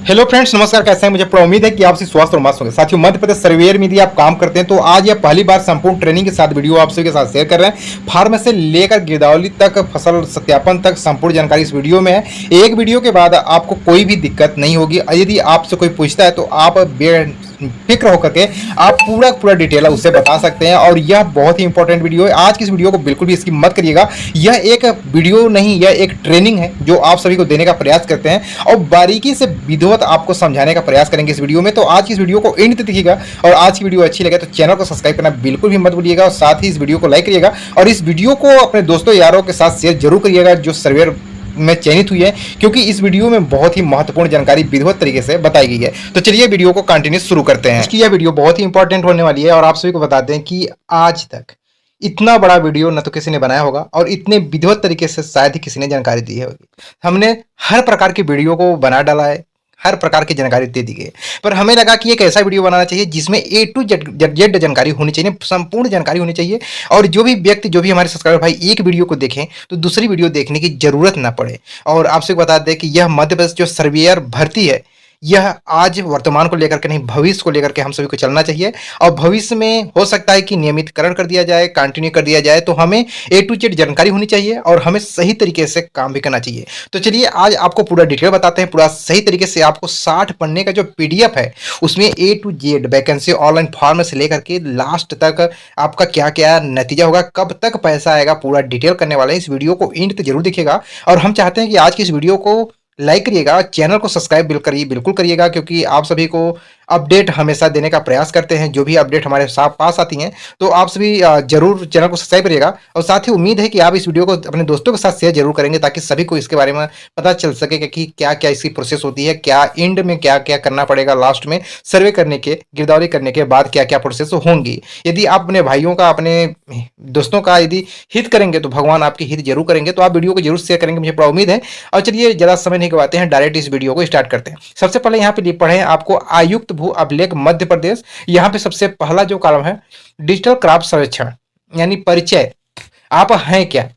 Hello friends, नमस्कार। कैसे हैं? मुझे पूरा उम्मीद है कि आपसे स्वस्थ और मस्त होंगे। साथियों, मध्य प्रदेश सर्वेयर में यदि आप काम करते हैं तो आज यह पहली बार संपूर्ण ट्रेनिंग के साथ वीडियो आप सभी के साथ शेयर कर रहे हैं। फार्म से लेकर गिरदावली तक, फसल सत्यापन तक संपूर्ण जानकारी इस वीडियो में है। एक वीडियो के बाद आपको कोई भी दिक्कत नहीं होगी। यदि आपसे कोई पूछता है तो आप बेफिक्र होकर के आप पूरा डिटेल उससे बता सकते हैं। और यह बहुत ही इंपॉर्टेंट वीडियो है। आज की इस वीडियो को बिल्कुल भी स्किप मत करिएगा। यह एक वीडियो नहीं, यह एक ट्रेनिंग है जो आप सभी को देने का प्रयास करते हैं और बारीकी से विधिवत आपको समझाने का प्रयास करेंगे इस वीडियो में। तो आज की इस वीडियो को एंड तक देखिएगा और आज की वीडियो अच्छी लगे तो चैनल को सब्सक्राइब करना बिल्कुल भी मत भूलिएगा और साथ ही इस वीडियो को लाइक करिएगा और इस वीडियो को अपने दोस्तों यारों के साथ शेयर जरूर करिएगा जो सर्वेयर में चयनित हुई है, क्योंकि इस वीडियो में बहुत ही महत्वपूर्ण जानकारी विधिवत तरीके से बताई गई है। तो चलिए वीडियो को कंटिन्यू शुरू करते हैं। इसकी यह वीडियो बहुत ही इंपॉर्टेंट होने वाली है और आप सभी को बताते हैं कि आज तक इतना बड़ा वीडियो न तो किसी ने बनाया होगा और इतने विधिवत तरीके से शायद ही किसी ने जानकारी दी है होगी। हमने हर प्रकार की वीडियो को बना डाला है, हर प्रकार की जानकारी दे दी गई है, पर हमें लगा कि एक ऐसा वीडियो बनाना चाहिए जिसमें ए टू जेड जानकारी होनी चाहिए, संपूर्ण जानकारी होनी चाहिए। और जो भी व्यक्ति, जो भी हमारे सब्सक्राइबर भाई एक वीडियो को देखें तो दूसरी वीडियो देखने की जरूरत ना पड़े। और आपसे बता दें कि यह मध्य प्रदेश जो सर्वेयर भर्ती है, यह आज वर्तमान को लेकर के नहीं, भविष्य को लेकर के हम सभी को चलना चाहिए। और भविष्य में हो सकता है कि नियमितकरण कर दिया जाए, कंटिन्यू कर दिया जाए, तो हमें ए टू जेड जानकारी होनी चाहिए और हमें सही तरीके से काम भी करना चाहिए। तो चलिए आज आपको पूरा डिटेल बताते हैं, पूरा सही तरीके से। आपको 60 पन्ने का जो पीडीएफ है उसमें A to Z vacancy online form से लेकर के लास्ट तक आपका क्या क्या नतीजा होगा, कब तक पैसा आएगा, पूरा डिटेल करने वाले हैं। इस वीडियो को एंड तक जरूर देखिएगा और हम चाहते हैं कि आज की इस वीडियो को लाइक करिएगा, चैनल को सब्सक्राइब बिल्कुल करिएगा, क्योंकि आप सभी को अपडेट हमेशा देने का प्रयास करते हैं। जो भी अपडेट हमारे साथ पास आती हैं तो आप सभी जरूर चैनल को सब्सक्राइब करिएगा। और साथ ही उम्मीद है कि आप इस वीडियो को अपने दोस्तों के साथ शेयर जरूर करेंगे ताकि सभी को इसके बारे में पता चल सके कि क्या क्या इसकी प्रोसेस होती है, क्या एंड में क्या क्या करना पड़ेगा, लास्ट में सर्वे करने के, गिरदावरी करने के बाद क्या क्या प्रोसेस होंगी। यदि आप अपने भाइयों का, अपने दोस्तों का यदि हित करेंगे तो भगवान आपकी हित जरूर करेंगे। तो आप वीडियो को जरूर शेयर करेंगे, मुझे पूरा उम्मीद है। और चलिए ज़्यादा समय नहीं गवाते हैं, डायरेक्ट इस वीडियो को स्टार्ट करते हैं। सबसे पहले यहाँ पे पढ़े आपको आयुक्त भू अभिलेख मध्य प्रदेश। यहाँ पे सबसे पहला जो कॉलम है डिजिटल क्राफ्ट सर्वेक्षण, यानी परिचय। आप हैं क्या,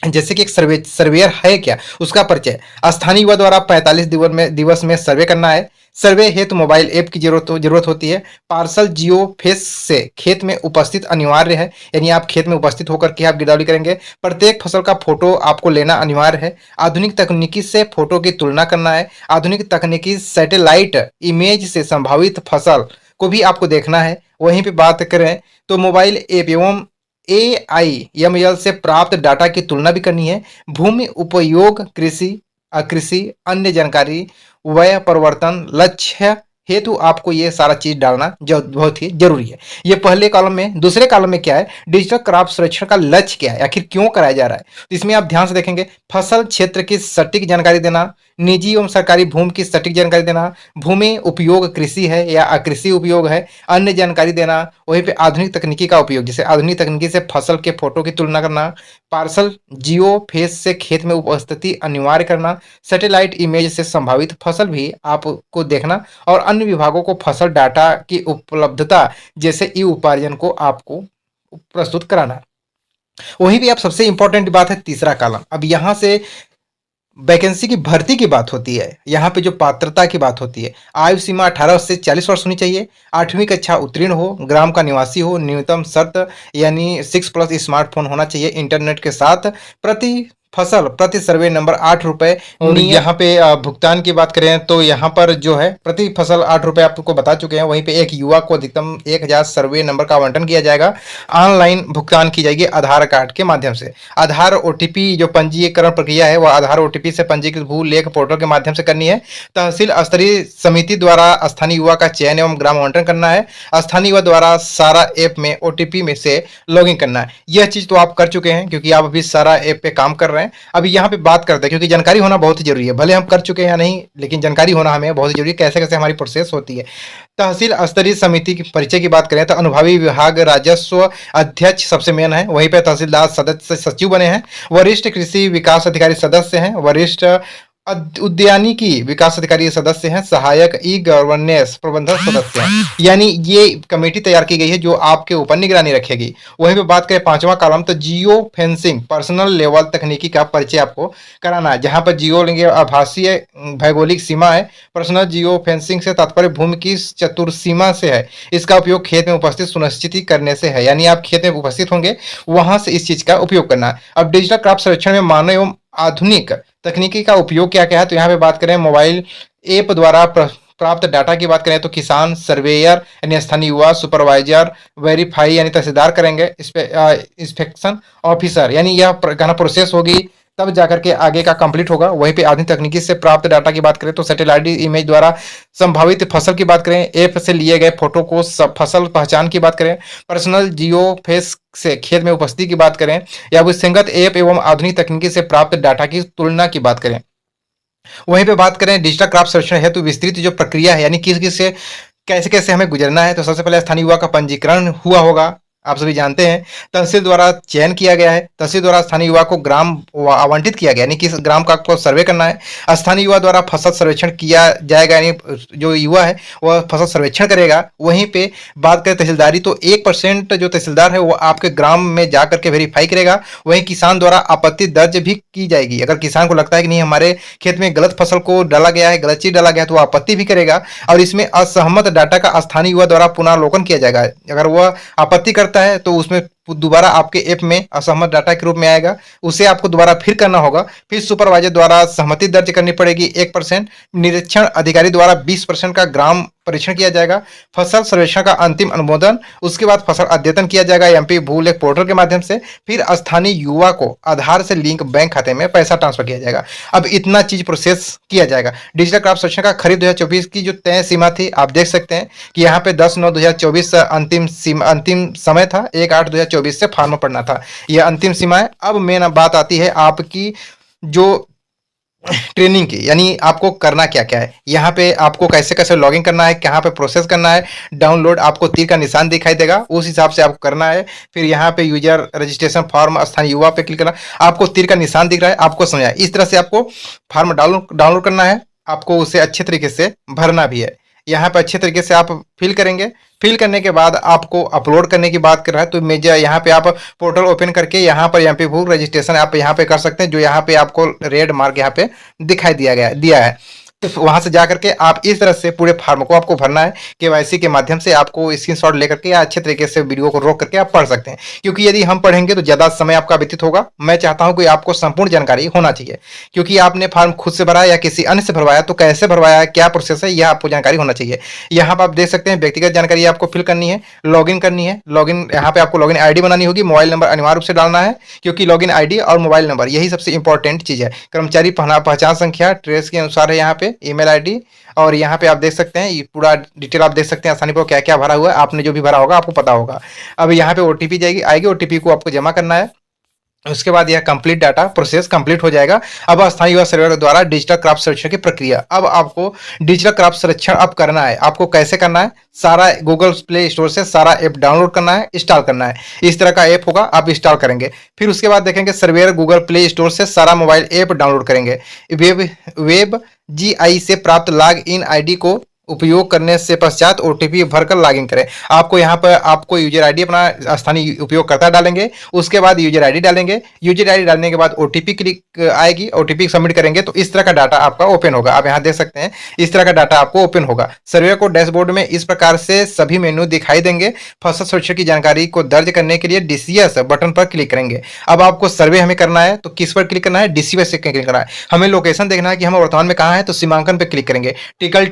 जैसे कि एक सर्वेयर है क्या, उसका परिचय। स्थानीय युवा द्वारा 45 दिवस में सर्वे करना है। सर्वे हेतु मोबाइल ऐप की जरूरत होती है। पार्सल जियो फेस से खेत में उपस्थित अनिवार्य है, यानी आप खेत में उपस्थित होकर के आप गिरदावरी करेंगे। प्रत्येक फसल का फोटो आपको लेना अनिवार्य है। आधुनिक तकनीकी से फोटो की तुलना करना है। आधुनिक तकनीकी सैटेलाइट इमेज से संभावित फसल को भी आपको देखना है। वहीं पे बात करें तो मोबाइल ऐप एवं AIML से प्राप्त डाटा की तुलना भी करनी है। भूमि उपयोग, कृषि, अकृषि, अन्य जानकारी, व्यय परिवर्तन, लक्ष्य हेतु आपको ये सारा चीज डालना जो बहुत ही जरूरी है। ये पहले कॉलम में। दूसरे कॉलम में क्या है, डिजिटल क्रॉप संरक्षण का लक्ष्य क्या है, आखिर क्यों कराया जा रहा है। तो इसमें आप ध्यान से देखेंगे, फसल क्षेत्र की सटीक जानकारी देना, निजी एवं सरकारी भूमि की सटीक जानकारी देना, भूमि उपयोग कृषि है या अकृषि उपयोग है, अन्य जानकारी देना। वहीं पे आधुनिक तकनीकी का उपयोग, जैसे आधुनिक तकनीकी से फसल के फोटो की तुलना करना। पार्सल जियो फेस से खेत में उपस्थिति अनिवार्य करना। सैटेलाइट इमेज से संभावित फसल भी आपको देखना और अन्य विभागों को फसल डाटा की उपलब्धता जैसे ई उपार्जन को आपको प्रस्तुत कराना। वहीं भी आप सबसे इंपॉर्टेंट बात है तीसरा कॉलम। अब यहाँ से वैकेंसी की भर्ती की बात होती है। यहाँ पे जो पात्रता की बात होती है, आयु सीमा 18 से 40 वर्ष होनी चाहिए। 8वीं कक्षा उत्तीर्ण हो, ग्राम का निवासी हो। न्यूनतम शर्त यानी 6+ स्मार्टफोन होना चाहिए इंटरनेट के साथ। प्रति फसल प्रति सर्वे नंबर 8 रुपए। और यहाँ पे भुगतान की बात करें तो यहाँ पर जो है प्रति फसल 8 रुपए आपको बता चुके हैं। वहीं पे एक युवा को अधिकतम 1000 सर्वे नंबर का आवंटन किया जाएगा। ऑनलाइन भुगतान की जाएगी आधार कार्ड के माध्यम से। आधार OTP जो पंजीकरण प्रक्रिया है वह आधार OTP से पंजीकृत भू लेख पोर्टल के माध्यम से करनी है। तहसील स्तरीय समिति द्वारा स्थानीय युवा का चयन एवं ग्राम आवंटन करना है। स्थानीय युवा द्वारा सारा ऐप में OTP में से लॉगिन करना है। यह चीज तो आप कर चुके हैं क्योंकि आप अभी सारा ऐप पे काम कर रहे हैं। अभी यहाँ पे बात करते हैं, क्योंकि जानकारी होना बहुत ही जरूरी है। भले हम कर चुके हैं या नहीं, लेकिन जानकारी होना हमें बहुत ही जरूरी है, कैसे कैसे हमारी प्रोसेस होती है। तहसील स्तरीय समिति की परिचय की बात करें तो अनुभवी विभाग राजस्व अध्यक्ष सबसे मेन है। वहीं पे तहसीलदार सदस्य सचिव बने हैं। वरिष्ठ कृषि विकास अधिकारी सदस्य हैं। वरिष्ठ उद्यानिकी विकास अधिकारी सदस्य हैं, सहायक ई गवर्नेंस प्रबंधन सदस्य हैं। यानी ये कमेटी तैयार की गई है जो आपके ऊपर निगरानी रखेगी। वहीं पे बात करें पांचवा कॉलम, तो जियो फेंसिंग पर्सनल लेवल तकनीकी का परिचय आपको कराना है, जहां पर जियो लेंगे आभासीय भौगोलिक सीमा है। पर्सनल जियो फेंसिंग से तात्पर्य भूमि की चतुर्सीमा से है। इसका उपयोग खेत में उपस्थित सुनिश्चित करने से है, यानी आप खेत में उपस्थित होंगे वहां से इस चीज का उपयोग करना है। अब डिजिटल क्राफ्ट सर्वेक्षण में मानव एवं आधुनिक तकनीकी का उपयोग क्या क्या है, तो यहाँ पे बात करें मोबाइल ऐप द्वारा प्राप्त डाटा की बात करें तो किसान सर्वेयर यानी स्थानीय युवा, सुपरवाइजर वेरीफाई यानी तहसीलदार करेंगे, इंस्पेक्शन ऑफिसर यानी यह गाना प्रोसेस होगी तब जाकर के आगे का कंप्लीट होगा। वहीं पे आधुनिक तकनीकी से प्राप्त डाटा की बात करें तो सैटेलाइट इमेज द्वारा संभावित फसल की बात करें, ऐप से लिए गए फोटो को फसल पहचान की बात करें, पर्सनल जियो फेस से खेत में उपस्थिति की बात करें, या विसंगत ऐप एवं आधुनिक तकनीकी से प्राप्त डाटा की तुलना की बात करें। वहीं पे बात करें डिजिटल क्राफ्ट सर्वेक्षण हेतु विस्तृत जो प्रक्रिया है, यानी किस किस से कैसे कैसे हमें गुजरना है, तो सबसे पहले स्थानीय युवा का पंजीकरण हुआ होगा, आप सभी जानते हैं। तहसील द्वारा चयन किया गया है, तहसील द्वारा स्थानीय युवा को ग्राम आवंटित किया गया, यानी किस ग्राम का आपको सर्वे करना है। स्थानीय युवा द्वारा फसल सर्वेक्षण किया जाएगा, यानी जो युवा है वह फसल सर्वेक्षण करेगा। वहीं पे बात करें तहसीलदारी, तो 1% जो तहसीलदार है वो आपके ग्राम में जा करके वेरीफाई करेगा। वहीं किसान द्वारा आपत्ति दर्ज भी की जाएगी। अगर किसान को लगता है कि नहीं हमारे खेत में गलत फसल को डाला गया है, गलत चीज डाला गया है, तो वो आपत्ति भी करेगा। और इसमें असहमत डाटा का स्थानीय युवा द्वारा पुनर्लोकन किया जाएगा। अगर वह आपत्ति करता है तो उसमें दोबारा आपके ऐप में असहमत डाटा के रूप में आएगा, उसे आपको दोबारा फिर करना होगा। फिर सुपरवाइजर द्वारा सहमति दर्ज करनी पड़ेगी 1%, निरीक्षण अधिकारी द्वारा 20% का ग्राम परीक्षण किया जाएगा। फसल सर्वेक्षण का अंतिम अनुमोदन, उसके बाद फसल अद्यतन किया जाएगा एमपी भूलेख पोर्टल के माध्यम से। फिर स्थानीय युवा को आधार से लिंक बैंक खाते में पैसा ट्रांसफर किया जाएगा। अब इतना चीज प्रोसेस किया जाएगा। डिजिटल क्राफ्ट सर्वेक्षण का खरीद 2024 की जो तय सीमा थी, आप देख सकते हैं कि यहाँ पे 10/9/2024 अंतिम समय था। 1/8/2024 से फॉर्म पड़ना था, यह अंतिम सीमा है। अब मेन बात आती है आपकी जो ट्रेनिंग की, यानी आपको करना क्या क्या है। यहाँ पे आपको कैसे कैसे लॉगिन करना है, कहाँ पे प्रोसेस करना है, डाउनलोड आपको तीर का निशान दिखाई देगा, उस हिसाब से आपको करना है। फिर यहाँ पे यूजर रजिस्ट्रेशन फॉर्म स्थानीय युवा पे क्लिक करना, आपको तीर का निशान दिख रहा है, आपको समझा इस तरह से आपको फॉर्म डाउनलोड करना है, आपको उसे अच्छे तरीके से भरना भी है। यहाँ पे अच्छे तरीके से आप फिल करेंगे। फिल करने के बाद आपको अपलोड करने की बात कर रहा है, तो मेजर यहाँ पे आप पोर्टल ओपन करके यहाँ पर एमपी भू रजिस्ट्रेशन आप यहाँ पे कर सकते हैं, जो यहाँ पे आपको रेड मार्क यहाँ पे दिखाई दिया है। तो वहां से जाकर के आप इस तरह से पूरे फॉर्म को आपको भरना है। केवाईसी के माध्यम से आपको स्क्रीनशॉट लेकर के या अच्छे तरीके से वीडियो को रोक करके आप पढ़ सकते हैं, क्योंकि यदि हम पढ़ेंगे तो ज़्यादा समय आपका व्यतीत होगा। मैं चाहता हूं कि आपको संपूर्ण जानकारी होना चाहिए, क्योंकि आपने फॉर्म खुद से भरा या किसी अन्य से भरवाया, तो कैसे भरवाया, क्या प्रोसेस है, यह आपको जानकारी होना चाहिए। यहाँ पर आप देख सकते हैं व्यक्तिगत जानकारी आपको फिल करनी है, लॉगिन करनी है। लॉगिन यहाँ पे आपको लॉगिन आईडी बनानी होगी, मोबाइल नंबर अनिवार्य रूप से डालना है, क्योंकि लॉगिन आईडी और मोबाइल नंबर यही सबसे इंपॉर्टेंट चीज़ है। कर्मचारी पहचान संख्या ट्रेस के अनुसार है यहाँ पे, ईमेल आईडी, और यहाँ पे आप देख सकते हैं ये पूरा डिटेल आप देख सकते हैं आसानी पर क्या क्या भरा हुआ है। आपने जो भी भरा होगा आपको पता होगा। अब यहाँ पे ओटीपी आएगी, ओटीपी को आपको जमा करना है। उसके बाद यह कंप्लीट डाटा प्रोसेस कंप्लीट हो जाएगा। अब स्थानीय युवा सर्वेक्षण द्वारा डिजिटल क्राफ्ट सर्वेक्षण की प्रक्रिया, अब आपको डिजिटल क्राफ्ट सर्वेक्षण अब करना है। आपको कैसे करना है, सारा गूगल प्ले स्टोर से सारा ऐप डाउनलोड करना है, इंस्टॉल करना है। इस तरह का ऐप होगा, आप इंस्टॉल करेंगे। फिर उसके बाद देखेंगे सर्वेयर गूगल प्ले स्टोर से सारा मोबाइल ऐप डाउनलोड करेंगे। वेब जीआई से प्राप्त लॉग इन आईडी को उपयोग करने से पश्चात ओटीपी भरकर लॉगिन करें। आपको यहाँ पर आपको यूजर आईडी अपना स्थानीय उपयोगकर्ता डालेंगे, उसके बाद यूजर आईडी डालेंगे। यूजर आईडी डालने के बाद ओटीपी क्लिक आएगी, ओटीपी सबमिट करेंगे तो इस तरह का डाटा आपका ओपन होगा। आप यहाँ देख सकते हैं इस तरह का डाटा आपको ओपन होगा। सर्वे को डैशबोर्ड में इस प्रकार से सभी मेनू दिखाई देंगे। फसल सर्वेक्षण की जानकारी को दर्ज करने के लिए डीसीएस बटन पर क्लिक करेंगे। अब आपको सर्वे हमें करना है तो किस पर क्लिक करना है, डीसीएस से क्लिक करना है। हमें लोकेशन देखना है कि हम वर्तमान में कहाँ है, तो सीमांकन पर क्लिक करेंगे। टिकल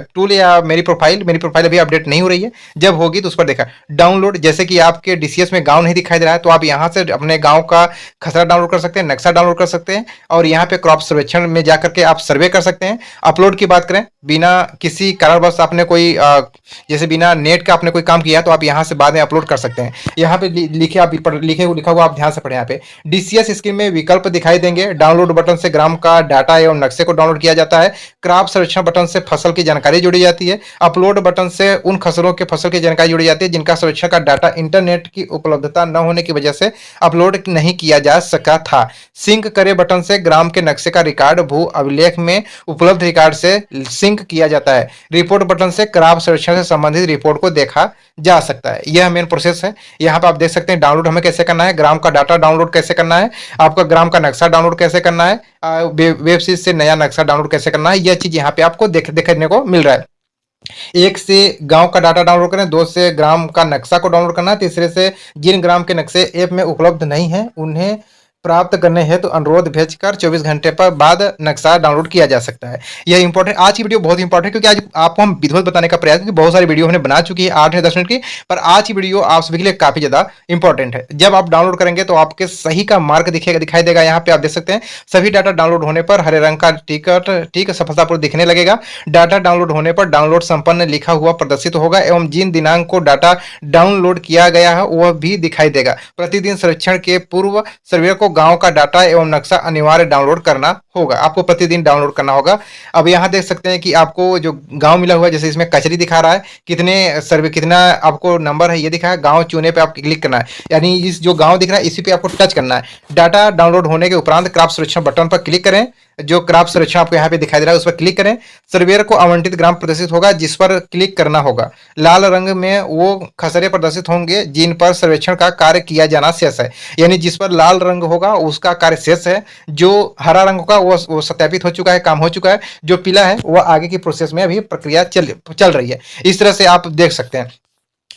टूल या मेरी प्रोफाइल अभी अपडेट नहीं हो रही है, जब होगी तो उस पर देखा। डाउनलोड, जैसे कि आपके डीसीएस में गांव नहीं दिखाई दे रहा है तो आप यहां से अपने गांव का खसरा डाउनलोड कर सकते हैं, नक्शा डाउनलोड कर सकते हैं, और यहां पे क्रॉप सर्वेक्षण में जाकर के आप सर्वे कर सकते हैं। अपलोड की बात करें, बिना किसी कारणवश आपने कोई जैसे बिना नेट का आपने कोई काम किया तो आप यहां से बाद में अपलोड कर सकते हैं। यहाँ पे लिखा हुआ आप ध्यान से पढ़ें। यहाँ पे डीसीएस स्क्रीन में विकल्प दिखाई देंगे। डाउनलोड बटन से ग्राम का डाटा एवं नक्शे को डाउनलोड किया जाता है। क्रॉप सर्वेक्षण बटन से फसल की जानकारी जानकारी जोड़ी जाती है। अपलोड बटन से उन खसरों के फसल की जानकारी जोड़ी जाती है जिनका सर्वेक्षण का डाटा इंटरनेट की उपलब्धता न होने की वजह से अपलोड नहीं किया जा सका था। सिंक करे बटन से ग्राम के नक्शे का रिकॉर्ड भू अभिलेख में उपलब्ध रिकॉर्ड से सिंक किया जाता है। रिपोर्ट बटन से क्रॉप सर्वेक्षण से संबंधित रिपोर्ट को देखा जा सकता है। यह मेन प्रोसेस है। यहाँ पे आप देख सकते हैं डाउनलोड हमें कैसे करना है, ग्राम का डाटा डाउनलोड कैसे करना है, आपका ग्राम का नक्शा डाउनलोड कैसे करना है, वेबसाइट से नया नक्शा डाउनलोड कैसे करना है। यह चीज यहाँ पे आपको देखने को मिल रहा है। एक से गांव का डाटा डाउनलोड करें, दो से ग्राम का नक्शा को डाउनलोड करना है, तीसरे से जिन ग्राम के नक्शे ऐप में उपलब्ध नहीं है उन्हें प्राप्त करने हैं तो अनुरोध भेजकर 24 घंटे पर बाद नक्शा डाउनलोड किया जा सकता है। यह इंपॉर्टेंट, आज की वीडियो बहुत इंपॉर्टेंट है क्योंकि आज आपको हम विधिवत बताने का प्रयास, क्योंकि बहुत सारी वीडियो हमने बना चुकी है 8 या 10 मिनट की, पर आज की वीडियो आप सभी के लिए काफी ज्यादा इंपॉर्टेंट है। जब आप डाउनलोड करेंगे तो आपके सही का मार्क दिखाई देगा। यहाँ पे आप देख सकते हैं सभी डाटा डाउनलोड होने पर हरे रंग का टिकट ठीक सफलतापूर्वक दिखने लगेगा। डाटा डाउनलोड होने पर डाउनलोड संपन्न लिखा हुआ प्रदर्शित होगा एवं जिन दिनांक को डाटा डाउनलोड किया गया है वह भी दिखाई देगा। प्रतिदिन सर्वेक्षण के पूर्व सर्वेयर को गाँव का डाटा एवं नक्शा अनिवार्य डाउनलोड करना होगा। आपको प्रतिदिन डाउनलोड करना होगा। अब यहाँ देख सकते हैं कि आपको जो गांव मिला हुआ है, जैसे इसमें कचरी दिखा रहा है, कितना आपको नंबर है ये दिखा है। गांव चुने पे आपको क्लिक करना है, यानी इस जो गांव दिख रहा है इसी पे आपको टच करना है। डाटा डाउनलोड होने के उपरांत क्रॉप सर्वेक्षण बटन पर क्लिक करें। जो क्रॉप सर्वेक्षण आपको यहाँ पे दिखाई दे रहा है उस पर क्लिक करें। सर्वेयर को आवंटित ग्राम प्रदर्शित होगा जिस पर क्लिक करना होगा। लाल रंग में वो खसरे प्रदर्शित होंगे जिन पर सर्वेक्षण का कार्य किया जाना शेष है, यानी जिस पर लाल रंग होगा उसका कार्य शेष है। जो हरा रंग होगा वो सत्यापित हो चुका है, काम हो चुका है। जो पीला है वह आगे की प्रोसेस में अभी प्रक्रिया चल रही है। इस तरह से आप देख सकते हैं।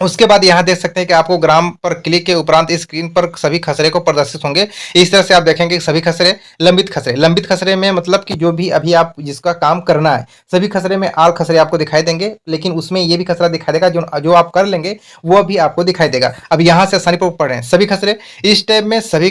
उसके बाद यहाँ देख सकते हैं कि आपको ग्राम पर क्लिक के उपरांत स्क्रीन पर सभी खसरे को प्रदर्शित होंगे। इस तरह से आप देखेंगे कि सभी खसरे लंबित खसरे में मतलब कि जो भी अभी आप जिसका काम करना है सभी खसरे में आल खसरे आपको दिखाई देंगे, लेकिन उसमें ये भी खसरा दिखाई देगा जो आप कर लेंगे वह भी आपको दिखाई देगा। अब यहाँ से आसानी पर पढ़ रहे हैं सभी खसरे। इस टैब में सभी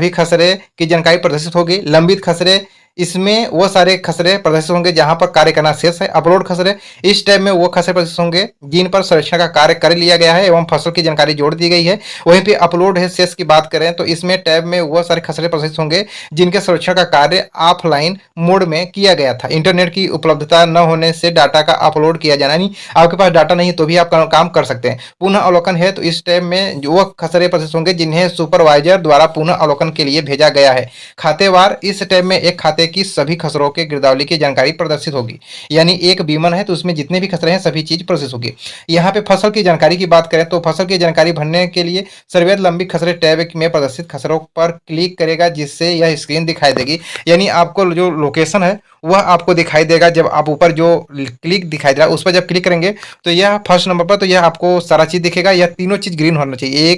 खसरे की जानकारी प्रदर्शित होगी। लंबित खसरे, इसमें वो सारे खसरे प्रदर्शित होंगे जहां पर कार्य करना शेष है। अपलोड खसरे, इस टैब में वो खसरे प्रदर्शित होंगे जिन पर सर्वेक्षण का कार्य कर लिया गया है एवं फसल की जानकारी जोड़ दी गई है। वहीं पे अपलोड है शेष की बात करें तो इसमें टैब में वो सारे खसरे प्रदर्शित होंगे जिनके सर्वेक्षण का कार्य ऑफलाइन मोड में किया गया था। इंटरनेट की उपलब्धता न होने से डाटा का अपलोड किया जाना नहीं, आपके पास डाटा नहीं तो भी आप काम कर सकते हैं। पुनः अवलोकन है तो इस टैब में वो खसरे प्रदर्शित होंगे जिन्हें सुपरवाइजर द्वारा पुनः अवलोकन के लिए भेजा गया है। खातेवार, इस टैब में एक खाते की सभी खसरों के गिरदावली की जानकारी प्रदर्शित होगी, यानी एक बीमन है तो उसमें जितने भी खसरे हैं सभी चीज प्रदर्शित होगी। यहाँ पे फसल की जानकारी की बात करें तो फसल की जानकारी भरने के लिए सर्वेयर लंबित खसरे टैब में प्रदर्शित खसरों पर क्लिक करेगा जिससे यह स्क्रीन दिखाई देगी, यानी आपको जो लोकेशन है वह आपको दिखाई देगा। जब आप ऊपर जो क्लिक दिखाई दे रहा है उस पर जब क्लिक करेंगे तो यह फर्स्ट नंबर पर तो यह आपको सारा चीज दिखेगा। यह तीनों चीज ग्रीन होना चाहिए,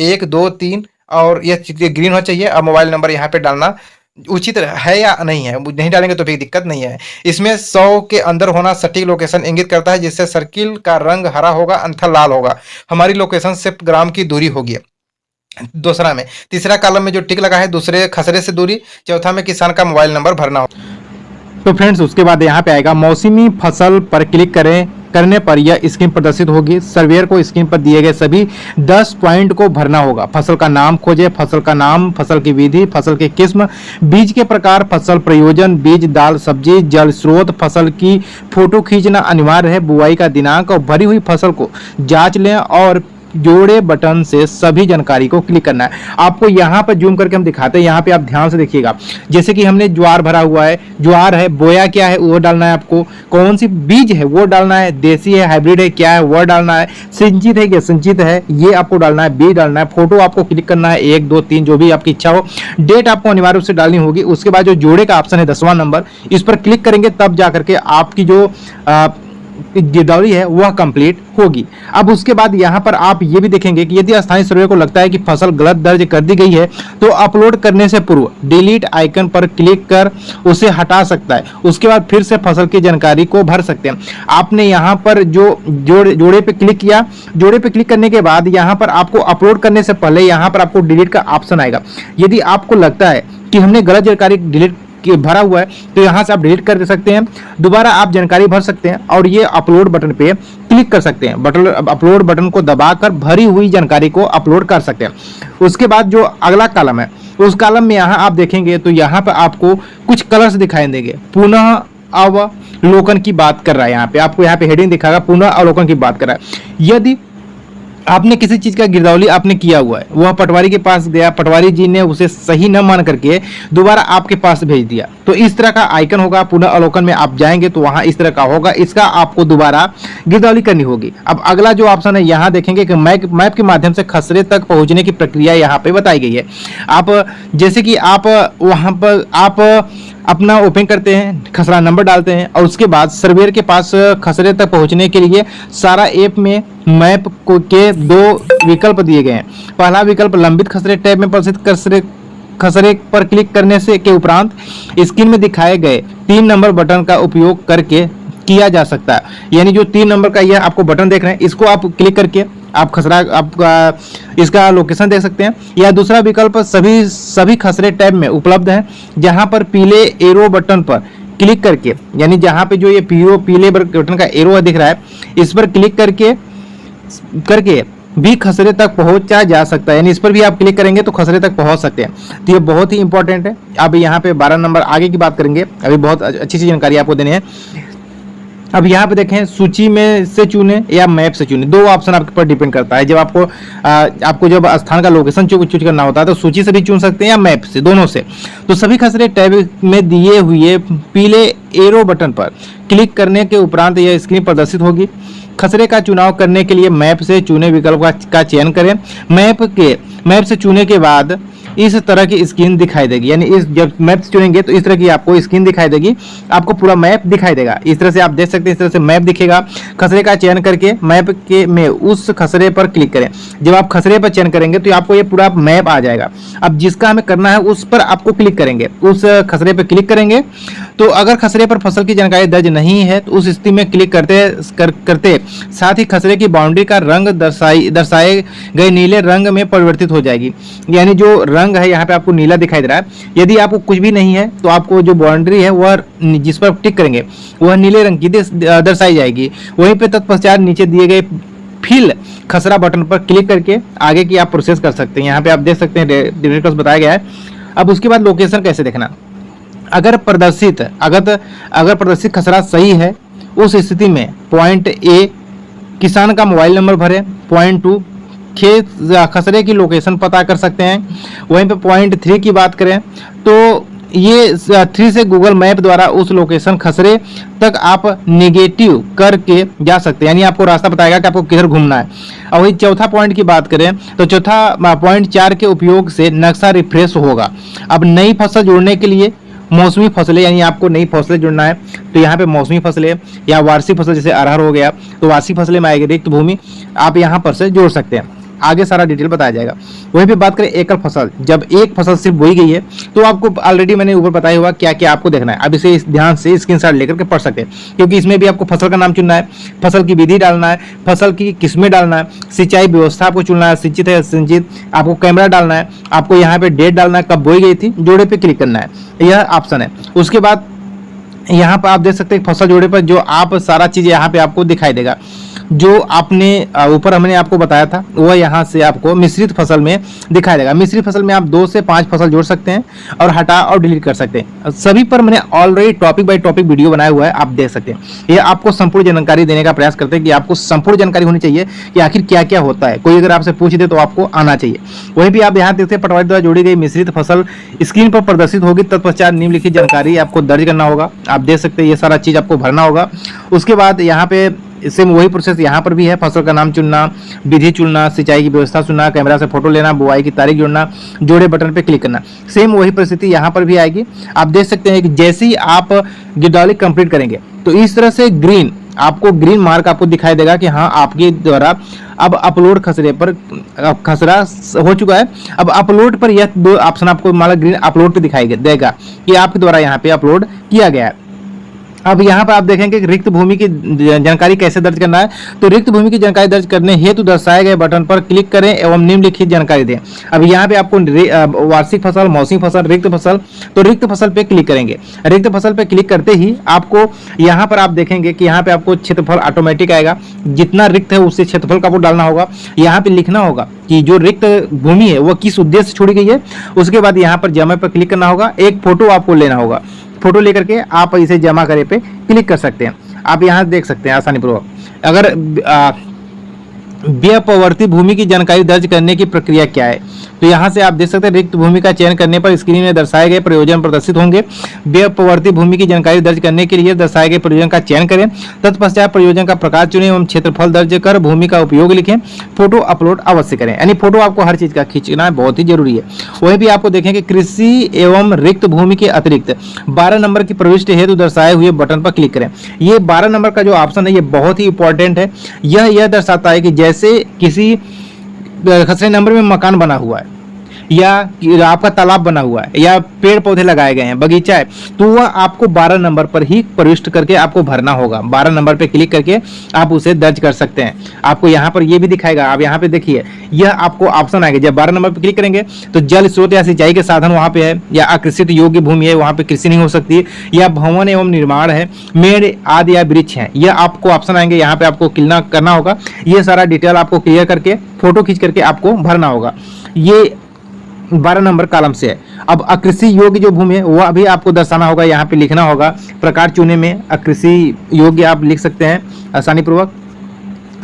1 2 3 और यह चीज ग्रीन होना चाहिए। अब मोबाइल नंबर यहाँ पे डालना उचित है या नहीं है, नहीं डालेंगे तो भी दिक्कत नहीं है। इसमें 100 के अंदर होना सटीक लोकेशन इंगित करता है, जिससे सर्किल का रंग हरा होगा अन्यथा लाल होगा। हमारी लोकेशन से ग्राम की दूरी होगी दूसरा में। तीसरा कॉलम में जो टिक लगा है दूसरे खसरे से दूरी। चौथा में किसान का मोबाइल नंबर भरना हो। तो फ्रेंड्स उसके बाद यहाँ पे आएगा मौसमी फसल पर क्लिक करने पर यह स्क्रीन प्रदर्शित होगी। सर्वेयर को स्क्रीन पर दिए गए सभी 10 पॉइंट को भरना होगा। फसल का नाम खोजें, फसल का नाम, फसल की विधि, फसल की किस्म, बीज के प्रकार, फसल प्रयोजन, बीज, दाल, सब्जी, जल स्रोत, फसल की फोटो खींचना अनिवार्य है, बुआई का दिनांक और भरी हुई फसल को जांच लें और जोड़े बटन से सभी जानकारी को क्लिक करना है। आपको यहाँ पर जूम करके हम दिखाते हैं, यहाँ पे आप ध्यान से देखिएगा। जैसे कि हमने ज्वार भरा हुआ है, ज्वार है, बोया क्या है वो डालना है, आपको कौन सी बीज है वो डालना है, देसी है हाइब्रिड है क्या है वो डालना है, सिंचित है क्या सिंचित है ये आपको डालना है, बीज डालना है, फोटो आपको क्लिक करना है 1 2 3 जो भी आपकी इच्छा हो, डेट आपको अनिवार्य रूप से डालनी होगी। उसके बाद जो जोड़े का ऑप्शन है 10वां नंबर, इस पर क्लिक करेंगे तब जाकर के आपकी जो गिरदावली है वह कंप्लीट होगी। अब उसके बाद यहाँ पर आप ये भी देखेंगे कि यदि स्थानीय सर्वे को लगता है कि फसल गलत दर्ज कर दी गई है तो अपलोड करने से पूर्व डिलीट आइकन पर क्लिक कर उसे हटा सकता है। उसके बाद फिर से फसल की जानकारी को भर सकते हैं। आपने यहाँ पर जो जोड़े पे क्लिक किया, जोड़े पे क्लिक करने के बाद यहाँ पर आपको अपलोड करने से पहले यहाँ पर आपको डिलीट का ऑप्शन आएगा। यदि आपको लगता है कि हमने गलत जानकारी डिलीट भरा हुआ है तो यहाँ से आप डिलीट कर दे सकते हैं, दोबारा आप जानकारी भर सकते हैं और ये अपलोड बटन पे क्लिक कर सकते हैं। अपलोड बटन को दबाकर भरी हुई जानकारी को अपलोड कर सकते हैं। उसके बाद जो अगला कॉलम है उस कॉलम में यहाँ आप देखेंगे तो यहाँ पे आपको कुछ कलर्स दिखाई देंगे। पुनः अवलोकन की बात कर रहा है, यहाँ पे आपको यहाँ पे हेडिंग दिखाएगा पुनः अवलोकन की बात कर रहा है। यदि आपने किसी चीज का गिरदावरी आपने किया हुआ है, वह पटवारी के पास गया, पटवारी जी ने उसे सही न मान करके दोबारा आपके पास भेज दिया, तो इस तरह का आइकन होगा। पुनः अवलोकन में आप जाएंगे तो वहां इस तरह का होगा, इसका आपको दोबारा गिरदावरी करनी होगी। अब अगला जो ऑप्शन है यहाँ देखेंगे कि मैप के माध्यम से खसरे तक पहुंचने की प्रक्रिया यहाँ पे बताई गई है। आप जैसे कि आप वहां पर आप अपना ओपन करते हैं, खसरा नंबर डालते हैं और उसके बाद सर्वेयर के पास खसरे तक पहुंचने के लिए सारा ऐप में मैप के 2 विकल्प दिए गए हैं। पहला विकल्प लंबित खसरे टैब में प्रदर्शित खसरे पर क्लिक करने से के उपरांत स्क्रीन में दिखाए गए 3 नंबर बटन का उपयोग करके किया जा सकता है। यानी जो 3 नंबर का यह आपको बटन देख रहे हैं, इसको आप क्लिक करके आप खसरा आपका इसका लोकेशन देख सकते हैं। या दूसरा विकल्प सभी खसरे टैब में उपलब्ध है, जहां पर पीले एरो बटन पर क्लिक करके, यानी जहां पे जो ये पीले बटन का एरो दिख रहा है, इस पर क्लिक करके भी खसरे तक पहुंचा जा सकता है। यानी इस पर भी आप क्लिक करेंगे तो खसरे तक पहुंच सकते हैं। तो ये बहुत ही इंपॉर्टेंट है। अब यहाँ पे 12 नंबर आगे की बात करेंगे, अभी बहुत अच्छी सी जानकारी आपको देनी है। अब यहाँ पे देखें, सूची में से चुने या मैप से चुने, 2 ऑप्शन आपके पर डिपेंड करता है। जब आपको जब स्थान का लोकेशन चूज करना होता है तो सूची से भी चुन सकते हैं या मैप से, दोनों से। तो सभी खसरे टैब में दिए हुए पीले एरो बटन पर क्लिक करने के उपरांत यह स्क्रीन प्रदर्शित होगी। खसरे का चुनाव करने के लिए मैप से चुने विकल्प का चयन करें। मैप से चुने के बाद इस तरह की स्क्रीन दिखाई देगी। यानी इस जब मैप चुनेंगे तो इस तरह की आपको स्क्रीन दिखाई देगी, आपको पूरा मैप दिखाई देगा। इस तरह से आप देख सकते हैं, इस तरह से मैप दिखेगा। खसरे का चयन करके मैप के में उस खसरे पर क्लिक करें। जब आप खसरे पर चयन करेंगे तो आपको ये पूरा मैप आ जाएगा। अब जिसका हमें करना है उस पर आपको क्लिक करेंगे, उस खसरे पर क्लिक करेंगे। तो अगर खसरे पर फसल की जानकारी दर्ज नहीं है तो उस स्थिति में क्लिक करते साथ ही खसरे की बाउंड्री का रंग दर्शाए गए नीले रंग में परिवर्तित हो जाएगी। यानी जो रंग है यहाँ पे आपको नीला दिखाई दे रहा है। यदि आपको कुछ भी नहीं है तो आपको जो बाउंड्री है वह जिस पर टिक करेंगे वह नीले रंग की दर्शाई जाएगी। वहीं पे तत्पश्चात नीचे दिए गए फिल खसरा बटन पर क्लिक करके आगे की आप प्रोसेस कर सकते हैं। यहाँ पे आप देख सकते हैं डायरेक्टर्स बताया गया है। अब उसके बाद लोकेशन कैसे देखना, अगर प्रदर्शित खसरा सही है उस स्थिति में पॉइंट ए किसान का मोबाइल नंबर भरें। पॉइंट 2 खेत खसरे की लोकेशन पता कर सकते हैं। वहीं पे पॉइंट 3 की बात करें तो ये 3 से गूगल मैप द्वारा उस लोकेशन खसरे तक आप नेगेटिव करके जा सकते हैं। यानी आपको रास्ता बताएगा कि आपको किधर घूमना है। और वही चौथा पॉइंट की बात करें तो चौथा पॉइंट 4 के उपयोग से नक्शा रिफ्रेश होगा। अब नई फसल जोड़ने के लिए मौसमी फसलें, यानी आपको नई फसलें जुड़ना है तो यहाँ पे मौसमी फसलें या वार्षिक फसल, जैसे अरहर हो गया तो वार्षिक फसलें में आएगी रिक्त भूमि, आप यहाँ पर से जोड़ सकते हैं। आगे सारा डिटेल बताया जाएगा। वहीं पे बात करें एकल फसल, जब एक फसल सिर्फ बोई गई है तो आपको ऑलरेडी मैंने ऊपर बताया हुआ क्या क्या आपको देखना है। अब इसे ध्यान से स्क्रीनशॉट लेकर के पढ़ सकते हैं, क्योंकि इसमें भी आपको फसल का नाम चुनना है, फसल की विधि डालना है, फसल की किस्में डालना है, सिंचाई व्यवस्था आपको चुनना है, सिंचित है सिंचित, आपको कैमरा डालना है, आपको यहाँ पे डेट डालना है, कब बोई गई थी, जोड़े पे क्लिक करना है, यह ऑप्शन है। उसके बाद यहाँ पर आप देख सकते हैं फसल जोड़े पर जो आप सारा चीज़ यहाँ पे आपको दिखाई देगा। जो आपने ऊपर हमने आपको बताया था वह यहाँ से आपको मिश्रित फसल में दिखाई देगा। मिश्रित फसल में आप 2 से 5 फसल जोड़ सकते हैं और हटा और डिलीट कर सकते हैं। सभी पर मैंने already topic by topic video बनाया हुआ है, आप देख सकते हैं। ये आपको संपूर्ण जानकारी देने का प्रयास करते हैं कि आपको संपूर्ण जानकारी होनी चाहिए कि आखिर क्या क्या होता है। कोई अगर आपसे पूछ दे तो आपको आना चाहिए। वहीं भी आप यहाँ देखते हैं पटवारी द्वारा जोड़ी गई मिश्रित फसल स्क्रीन पर प्रदर्शित होगी। तत्पश्चात निम्नलिखित जानकारी आपको दर्ज करना होगा। आप देख सकते हैं ये सारा चीज़ आपको भरना होगा। उसके बाद यहाँ पे सेम वही प्रोसेस यहाँ पर भी है। फसल का नाम चुनना, विधि चुनना, सिंचाई की व्यवस्था चुनना, कैमरा से फोटो लेना, बुआई की तारीख जोड़ना, जोड़े बटन पे क्लिक करना। सेम वही परिस्थिति यहाँ पर भी आएगी। आप देख सकते हैं कि जैसे ही आप गिरदावरी कंप्लीट करेंगे तो इस तरह से ग्रीन मार्क आपको दिखाई देगा कि हाँ आपके द्वारा अब अपलोड खसरे पर खसरा हो चुका है। अब अपलोड पर यह 2 ऑप्शन आपको माला ग्रीन अपलोड पे दिखाई देगा कि आपके द्वारा यहाँ पे अपलोड किया गया है। अब यहाँ पर आप देखेंगे कि रिक्त भूमि की जानकारी कैसे दर्ज करना है। तो रिक्त भूमि की जानकारी दर्ज करने हेतु दर्शाए गए बटन पर क्लिक करें एवं निम्नलिखित जानकारी दें। अब यहाँ पे आपको वार्षिक फसल, मौसमी फसल, रिक्त फसल, तो रिक्त फसल पे क्लिक करेंगे। रिक्त फसल पे क्लिक करते ही आपको यहाँ पर आप देखेंगे कि यहाँ पे आपको क्षेत्रफल ऑटोमेटिक आएगा, जितना रिक्त है उससे क्षेत्रफल का आपको डालना होगा। यहाँ पे लिखना होगा कि जो रिक्त भूमि है वह किस उद्देश्य से छोड़ी गई है। उसके बाद यहाँ पर जमा पर क्लिक करना होगा, एक फोटो आपको लेना होगा, फोटो लेकर के आप इसे जमा करे पे क्लिक कर सकते हैं। आप यहाँ देख सकते हैं आसानी पूर्वक। अगर व्ययप्रवर्ती भूमि की जानकारी दर्ज करने की प्रक्रिया क्या है, तो यहाँ से आप देख सकते हैं रिक्त भूमि का चयन करने पर स्क्रीन में दर्शाए गए प्रयोजन प्रदर्शित होंगे। व्ययप्रवर्ती भूमि की जानकारी दर्ज करने के लिए दर्शाए गए प्रयोजन का चयन करें। तत्पश्चात प्रयोजन का प्रकार चुनें एवं क्षेत्रफल दर्ज कर भूमि का उपयोग लिखें। फोटो अपलोड अवश्य करें, यानी फोटो आपको हर चीज का खींचना बहुत ही जरूरी है। वही भी आपको देखें कि कृषि एवं रिक्त भूमि के अतिरिक्त 12 नंबर की प्रविष्टि हेतु दर्शाए हुए बटन पर क्लिक करें। ये 12 नंबर का जो ऑप्शन है ये बहुत ही इंपॉर्टेंट है। यह दर्शाता है कि जैसे किसी खसरे नंबर में मकान बना हुआ है या आपका तालाब बना हुआ है या पेड़ पौधे लगाए गए हैं, बगीचा है, तो वह आपको 12 नंबर पर ही प्रविष्ट करके आपको भरना होगा। 12 नंबर पे क्लिक करके आप उसे दर्ज कर सकते हैं। आपको यहाँ पर ये भी दिखाएगा, आप यहाँ पे देखिए, यह आपको ऑप्शन आएगा। जब 12 नंबर पे क्लिक करेंगे तो जल स्रोत या सिंचाई के साधन वहाँ पे है, या अकृषित योग्य भूमि है, वहाँ पे कृषि नहीं हो सकती, या भवन एवं निर्माण है, मेड़ आदि या वृक्ष है, यह आपको ऑप्शन आएंगे। यहाँ पे आपको क्लिक करना होगा। ये सारा डिटेल आपको क्लियर करके फोटो खींच करके आपको भरना होगा। ये 12 नंबर कॉलम से है। अब अकृषि योग्य जो भूमि है वह भी आपको दर्शाना होगा, यहाँ पे लिखना होगा। प्रकार चुने में अकृषि योग्य आप लिख सकते हैं आसानी पूर्वक।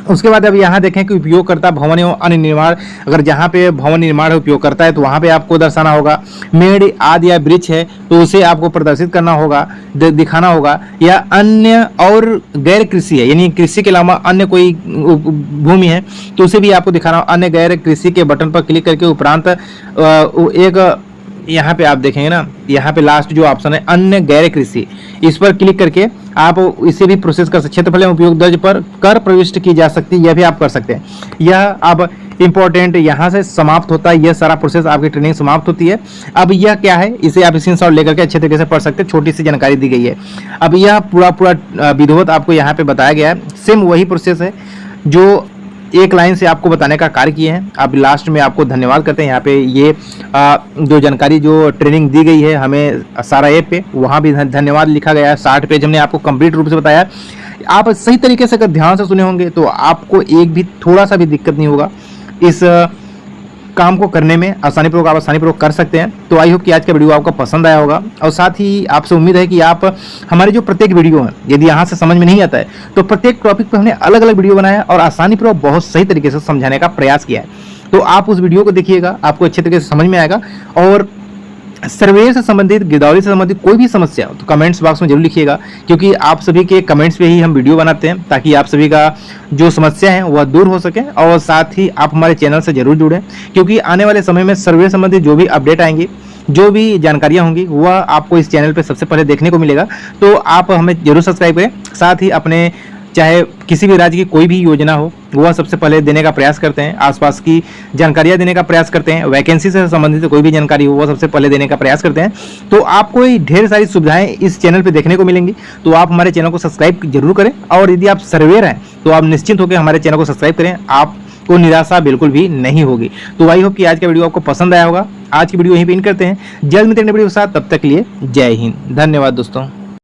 उसके बाद अब यहाँ देखें कि उपयोगकर्ता भवन एवं अन्य निर्माण, अगर जहाँ पे भवन निर्माण उपयोग करता है तो वहाँ पे आपको दर्शाना होगा। मेड़ आदि या वृक्ष है तो उसे आपको प्रदर्शित करना होगा, दिखाना होगा। या अन्य और गैर कृषि है, यानी कृषि के अलावा अन्य कोई भूमि है तो उसे भी आपको दिखाना। अन्य गैर कृषि के बटन पर क्लिक करके उपरांत एक यहाँ पे आप देखेंगे ना, यहाँ पे लास्ट जो ऑप्शन है अन्य गैर कृषि, इस पर क्लिक करके आप इसे भी प्रोसेस कर सकते। क्षेत्रफल एवं उपयोग दर्ज पर कर प्रविष्ट की जा सकती है, यह भी आप कर सकते हैं। यह अब इंपॉर्टेंट यहाँ से समाप्त होता है, यह सारा प्रोसेस आपकी ट्रेनिंग समाप्त होती है। अब यह क्या है, इसे आप स्क्रीनशॉट लेकर के अच्छे तरीके से पढ़ सकते हैं। छोटी सी जानकारी दी गई है। अब यह पूरा विधिवत आपको यहाँ पे बताया गया है। सेम वही प्रोसेस है जो एक लाइन से आपको बताने का कार्य किए हैं। अब लास्ट में आपको धन्यवाद करते हैं। यहाँ पे ये जो जानकारी जो ट्रेनिंग दी गई है हमें सारा ऐप पे, वहाँ भी धन्यवाद लिखा गया है। 60 पेज हमने आपको कंप्लीट रूप से बताया। आप सही तरीके से अगर ध्यान से सुने होंगे तो आपको एक भी थोड़ा सा भी दिक्कत नहीं होगा इस काम को करने में। आप आसानी पूर्वक कर सकते हैं। तो आई होप कि आज का वीडियो आपको पसंद आया होगा, और साथ ही आपसे उम्मीद है कि आप हमारे जो प्रत्येक वीडियो हैं, यदि यहाँ से समझ में नहीं आता है तो प्रत्येक टॉपिक पर हमने अलग अलग वीडियो बनाया और आसानी पूर्वक बहुत सही तरीके से समझाने का प्रयास किया है। तो आप उस वीडियो को देखिएगा, आपको अच्छे तरीके से समझ में आएगा। और सर्वे से संबंधित, गिरदावरी से संबंधित कोई भी समस्या हो तो कमेंट्स बॉक्स में जरूर लिखिएगा, क्योंकि आप सभी के कमेंट्स पे ही हम वीडियो बनाते हैं, ताकि आप सभी का जो समस्या है वह दूर हो सके। और साथ ही आप हमारे चैनल से जरूर जुड़ें, क्योंकि आने वाले समय में सर्वे संबंधित जो भी अपडेट आएंगी, जो भी जानकारियाँ होंगी, वह आपको इस चैनल पर सबसे पहले देखने को मिलेगा। तो आप हमें जरूर सब्सक्राइब करें। साथ ही अपने चाहे किसी भी राज्य की कोई भी योजना हो वह सबसे पहले देने का प्रयास करते हैं, आसपास की जानकारियां देने का प्रयास करते हैं, वैकेंसी से संबंधित कोई भी जानकारी हो वह सबसे पहले देने का प्रयास करते हैं। तो आपको ढेर सारी सुविधाएं इस चैनल पे देखने को मिलेंगी। तो आप हमारे चैनल को सब्सक्राइब जरूर करें, और यदि आप सर्वेयर हैं तो आप निश्चिंत होकर हमारे चैनल को सब्सक्राइब करें, आपको निराशा बिल्कुल भी नहीं होगी। तो आई होप कि आज का वीडियो आपको पसंद आया होगा। आज की वीडियो यहीं पे एंड करते हैं, जल्द मिलते हैं वीडियो के साथ, तब तक के लिए जय हिंद, धन्यवाद दोस्तों।